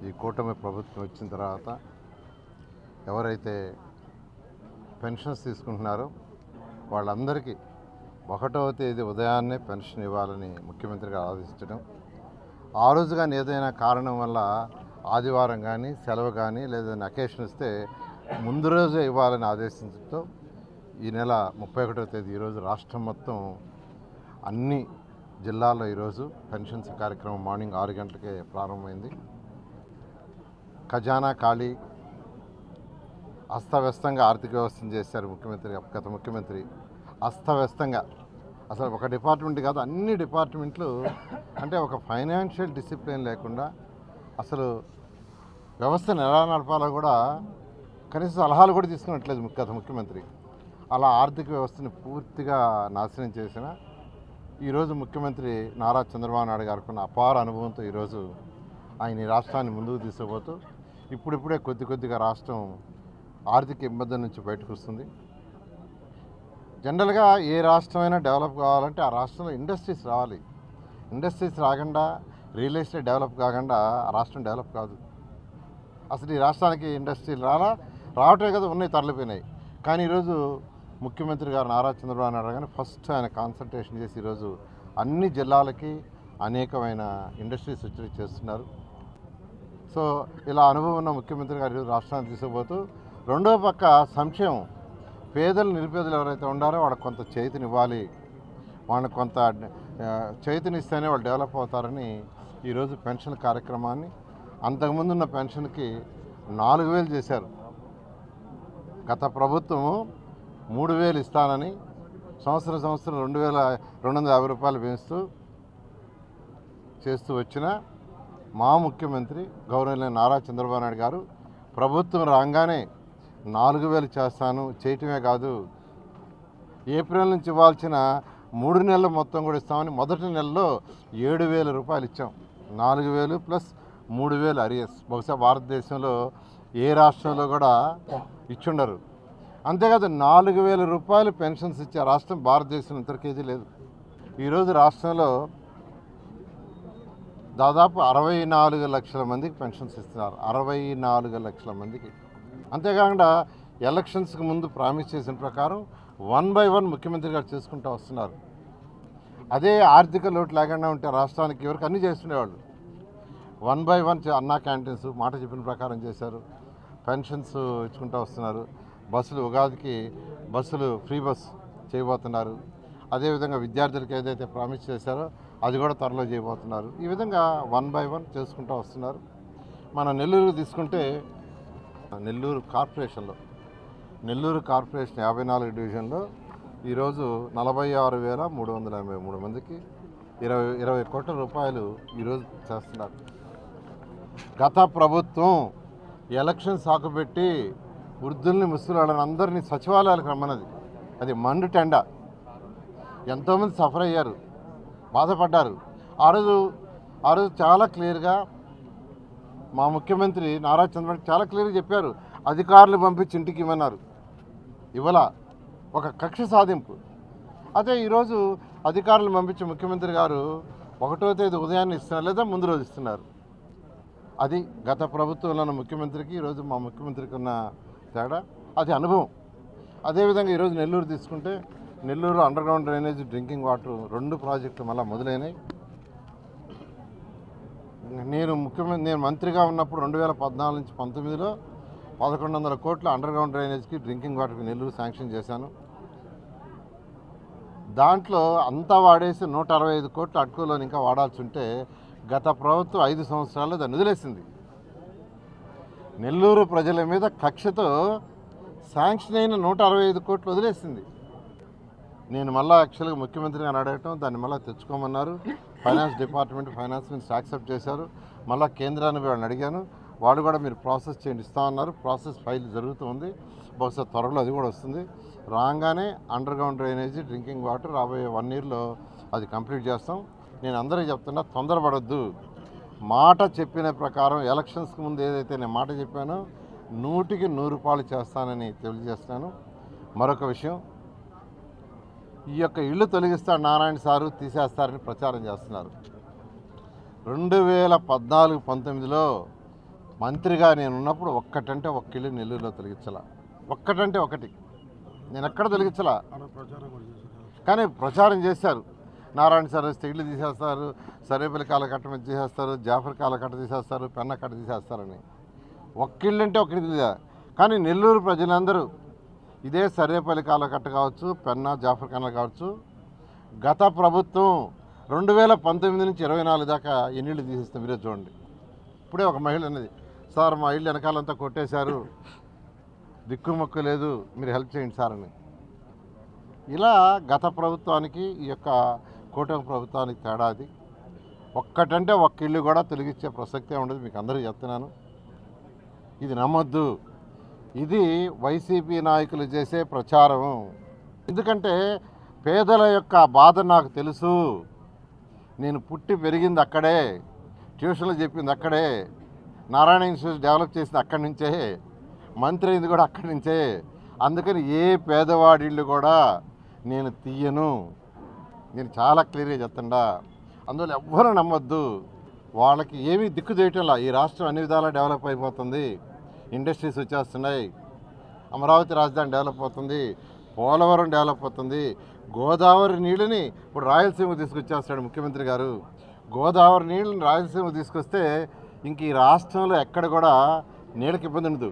ఈ కూటమి ప్రభుత్వం వచ్చిన తర్వాత ఎవరైతే పెన్షన్స్ తీసుకుంటున్నారో వాళ్ళందరికీ 1వ తేదీ ఉదయాన్నే పెన్షన్ ఇవ్వాలని ముఖ్యమంత్రి గారు ఆదేశించడం, ఆ రోజు కానీ ఏదైనా కారణం వల్ల ఆదివారం కానీ సెలవు కానీ లేదా అకేషన్ ఇస్తే ముందు రోజే ఇవ్వాలని ఆదేశించడంతో ఈ నెల 31వ తేదీ ఈరోజు రాష్ట్రం మొత్తం అన్ని జిల్లాల్లో ఈరోజు పెన్షన్స్ కార్యక్రమం మార్నింగ్ 6 గంటలకే ప్రారంభమైంది. ఖజానా ఖాళీ, అస్తవ్యస్తంగా ఆర్థిక వ్యవస్థను చేశారు గత ముఖ్యమంత్రి. అస్తవ్యస్తంగా అసలు ఒక డిపార్ట్మెంట్ కాదు, అన్ని డిపార్ట్మెంట్లు అంటే ఒక ఫైనాన్షియల్ డిసిప్లిన్ లేకుండా అసలు వ్యవస్థను ఎలా నడపాలో కూడా కనీసం సలహాలు కూడా తీసుకున్నట్లేదు గత ముఖ్యమంత్రి. అలా ఆర్థిక వ్యవస్థను పూర్తిగా నాశనం చేసిన ఈరోజు ముఖ్యమంత్రి నారా చంద్రబాబు నాయుడు గారికి ఉన్న అపార అనుభవంతో ఈరోజు ఆయన ఈ రాష్ట్రాన్ని ముందుకు తీసుకుపోతూ ఇప్పుడిప్పుడే కొద్దిగా రాష్ట్రం ఆర్థిక ఇబ్బందుల నుంచి బయటకు వస్తుంది. జనరల్గా ఏ రాష్ట్రమైనా డెవలప్ కావాలంటే ఆ రాష్ట్రంలో ఇండస్ట్రీస్ రావాలి. ఇండస్ట్రీస్ రాకుండా, రియల్ ఎస్టేట్ డెవలప్ కాకుండా ఆ రాష్ట్రం డెవలప్ కాదు. అసలు ఈ రాష్ట్రానికి ఇండస్ట్రీలు రావటమే కదా, ఉన్నాయి, తరలిపోయినాయి. కానీ ఈరోజు ముఖ్యమంత్రి గారు నారా చంద్రబాబు నాయుడు గారిని ఫస్ట్ ఆయన కాన్సన్ట్రేషన్ చేసి ఈరోజు అన్ని జిల్లాలకి అనేకమైన ఇండస్ట్రీస్ వచ్చి చేస్తున్నారు. సో ఇలా అనుభవం ఉన్న ముఖ్యమంత్రి గారు ఈరోజు రాష్ట్రాన్ని తీసుకుపోతూ రెండో పక్క సంక్షేమం, పేదలు నిరుపేదలు ఎవరైతే ఉండారో వాళ్ళకి కొంత చేతినివ్వాలి, వాళ్ళకి కొంత చేతినిస్తేనే వాళ్ళు డెవలప్ అవుతారని ఈరోజు పెన్షన్ కార్యక్రమాన్ని అంతకుముందు ఉన్న పెన్షన్కి 4,000 చేశారు. గత ప్రభుత్వము 3,000 ఇస్తానని సంవత్సరం 2,250 రూపాయలు పెంచుతూ చేస్తూ వచ్చిన మా ముఖ్యమంత్రి గౌరవనీయ నారా చంద్రబాబు నాయుడు గారు ప్రభుత్వం రాగానే 4,000 చేస్తాను, చేయటమే కాదు ఏప్రిల్ నుంచి ఇవ్వాల్సిన 3 నెలలు మొత్తం కూడా ఇస్తామని మొదటి నెలలో 7,000 రూపాయలు ఇచ్చాం. 4,000 ప్లస్ 3,000 అరియర్స్. బహుశా భారతదేశంలో ఏ రాష్ట్రంలో కూడా ఇచ్చుండరు. అంతేకాదు 4,000 రూపాయలు పెన్షన్స్ ఇచ్చే రాష్ట్రం భారతదేశంలో ఇంతకేజీ లేదు. ఈరోజు రాష్ట్రంలో దాదాపు 64 లక్షల మందికి పెన్షన్స్ ఇస్తున్నారు. 64 లక్షల మందికి. అంతేకాకుండా ఎలక్షన్స్కి ముందు ప్రామిస్ చేసిన ప్రకారం 1 by 1 ముఖ్యమంత్రి గారు చేసుకుంటూ వస్తున్నారు. అదే ఆర్థిక లోటు లేకుండా ఉంటే రాష్ట్రానికి ఎవరికి అన్నీ చేస్తుండేవాళ్ళు. 1 by 1 అన్నా క్యాంటీన్స్ మాట చెప్పిన ప్రకారం చేశారు. పెన్షన్స్ ఇచ్చుకుంటూ వస్తున్నారు. బస్సులు, ఉగాదికి బస్సులు ఫ్రీ బస్ చేయబోతున్నారు. అదేవిధంగా విద్యార్థులకు ఏదైతే ప్రామిస్ చేశారో అది కూడా త్వరలో చేయబోతున్నారు. ఈ విధంగా 1 by 1 చేసుకుంటూ వస్తున్నారు. మన నెల్లూరు తీసుకుంటే నెల్లూరు కార్పొరేషన్ 54 డివిజన్లో ఈరోజు 46,383 మందికి 20 కోట్ల రూపాయలు ఈరోజు చేస్తున్నారు. గత ప్రభుత్వం ఎలక్షన్ సాకుపెట్టి వృద్ధుల్ని, ముసలివాళ్ళని అందరినీ సచివాలయాలకు రమ్మన్నది. అది మండు టెండ. ఎంతోమంది సఫర్ అయ్యారు, బాధపడ్డారు. ఆ రోజు చాలా క్లియర్గా మా ముఖ్యమంత్రి నారా చంద్రబాబు చాలా క్లియర్గా చెప్పారు. అధికారులు పంపించి ఇంటికి ఇవ్వన్నారు. ఇవాళ ఒక కక్ష సాధింపు. అదే ఈరోజు అధికారులు పంపించి ముఖ్యమంత్రి గారు 1వ తేదీ ఉదయాన్నే ఇస్తున్నారు, లేదా ముందు రోజు ఇస్తున్నారు. అది గత ప్రభుత్వంలో ఉన్న ముఖ్యమంత్రికి ఈరోజు మా ముఖ్యమంత్రికి ఉన్న తేడా, అది అనుభవం. అదేవిధంగా ఈరోజు నెల్లూరు తీసుకుంటే Nellore underground drainage, drinking water 2 ప్రాజెక్టులు మళ్ళీ మొదలైనాయి. నేను మంత్రిగా ఉన్నప్పుడు 2014 నుంచి 19లో 1,100 కోట్ల అండర్గ్రౌండ్ డ్రైనేజ్కి, డ్రింకింగ్ వాటర్కి నెల్లూరు శాంక్షన్ చేశాను. దాంట్లో అంతా వాడేసి 165 కోట్ల అడ్కోలోని ఇంకా వాడాల్సి ఉంటే గత ప్రభుత్వం 5 సంవత్సరాల్లో దాన్ని వదిలేసింది. నెల్లూరు ప్రజల మీద కక్షతో శాంక్షన్ అయిన 165 కోట్లు వదిలేసింది. నేను మళ్ళీ యాక్చువల్గా ముఖ్యమంత్రి గారిని అడగటం, దాన్ని మళ్ళీ తెచ్చుకోమన్నారు. Finance department, finance minister accept చేశారు. మళ్ళీ కేంద్రాన్ని వాళ్ళని అడిగాను, వాళ్ళు కూడా మీరు ప్రాసెస్ చేయండి ఇస్తామన్నారు. ప్రాసెస్ ఫైల్ జరుగుతుంది. బహుశా త్వరలో అది కూడా వస్తుంది. రాగానే అండర్గ్రౌండ్ డ్రైనేజ్, డ్రింకింగ్ వాటర్ రాబోయే 1 yearలో అది కంప్లీట్ చేస్తాం. నేను అందరికీ చెప్తున్నా, తొందరపడొద్దు. మాట చెప్పిన ప్రకారం ఎలక్షన్స్కి ముందు ఏదైతే నేను మాట చెప్పానో 100కి 100 పాలు చేస్తానని తెలియజేస్తున్నాను. మరొక విషయం, ఈ యొక్క ఇళ్ళు తొలగిస్తాడు నారాయణ సారు, తీసేస్తారని ప్రచారం చేస్తున్నారు. 2014-19లో మంత్రిగా నేను ఉన్నప్పుడు ఒక్కటంటే ఒక్క ఇల్లు నెల్లూరులో తొలగించాల, ఒక్కటంటే ఒకటి నేను ఎక్కడ తొలగించాల. కానీ ప్రచారం చేశారు, నారాయణ సార్ వస్తే ఇల్లు తీసేస్తారు, సరేపల్లి కాలకట్ట మీద తీసేస్తారు, జాఫర్ కాలకట్ట తీసేస్తారు, పెన్న కట్ట తీసేస్తారని. ఒక్క ఇల్లు అంటే ఒకటి తీసా. కానీ నెల్లూరు ప్రజలందరూ ఇదే సర్వేపల్లి కాలకట్ట కావచ్చు, పెన్నా జాఫర్ ఖానా కావచ్చు, గత ప్రభుత్వం 2019 నుంచి 24 దాకా ఎన్ని ఇళ్ళు తీసేస్తాం మీరే చూడండి. ఇప్పుడే ఒక మహిళ అన్నది, సార్ మా ఇల్లు వెనకాలంతా కొట్టేశారు, దిక్కుమొక్కు లేదు, మీరు హెల్ప్ చేయండి సార్ అని. ఇలా గత ప్రభుత్వానికి ఈ యొక్క కూటమి ప్రభుత్వానికి తేడాది. ఒక్కటంటే ఒక్క ఇల్లు కూడా తొలగించే ప్రసక్తే ఉండదు, మీకు అందరికీ చెప్తున్నాను. ఇది నమ్మొద్దు, ఇది వైసీపీ నాయకులు చేసే ప్రచారం. ఎందుకంటే పేదల యొక్క బాధ నాకు తెలుసు, నేను పుట్టి పెరిగింది అక్కడే, ట్యూషన్లు చెప్పింది అక్కడే, నారాయణ ఇన్స్టిట్యూట్ డెవలప్ చేసింది అక్కడి నుంచే, మంత్రి అయింది కూడా అక్కడి నుంచే. అందుకని ఏ పేదవాడి ఇళ్ళు కూడా నేను తీయను, నేను చాలా క్లియర్గా చెప్తుండా. అందువల్ల ఎవ్వరూ నమ్మొద్దు, వాళ్ళకి ఏమీ దిక్కు చేయటంలా. ఈ రాష్ట్రం అన్ని విధాలా డెవలప్ అయిపోతుంది, ఇండస్ట్రీస్ వచ్చేస్తున్నాయి, అమరావతి రాజధాని డెవలప్ అవుతుంది, పోలవరం డెవలప్ అవుతుంది, గోదావరి నీళ్ళని ఇప్పుడు రాయలసీమకు తీసుకొచ్చేస్తాడు ముఖ్యమంత్రి గారు. గోదావరి నీళ్ళని రాయలసీమకు తీసుకొస్తే ఇంక ఈ రాష్ట్రంలో ఎక్కడ కూడా నీళ్ళకి ఇబ్బంది ఉండదు.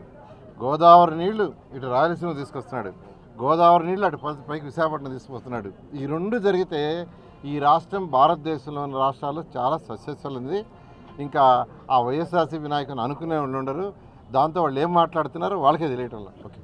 గోదావరి నీళ్లు ఇటు రాయలసీమ తీసుకొస్తున్నాడు, గోదావరి నీళ్ళు అటు పైకి విశాఖపట్నం తీసుకొస్తున్నాడు. ఈ రెండు జరిగితే ఈ రాష్ట్రం భారతదేశంలోని రాష్ట్రాలు చాలా సస్యస్సులు ఉంది. ఇంకా ఆ వైఎస్ఆర్సీపీ నాయకుని అనుకునే ఉండరు, దాంతో వాళ్ళు ఏం మాట్లాడుతున్నారో వాళ్ళకే తెలియటం. ఓకే.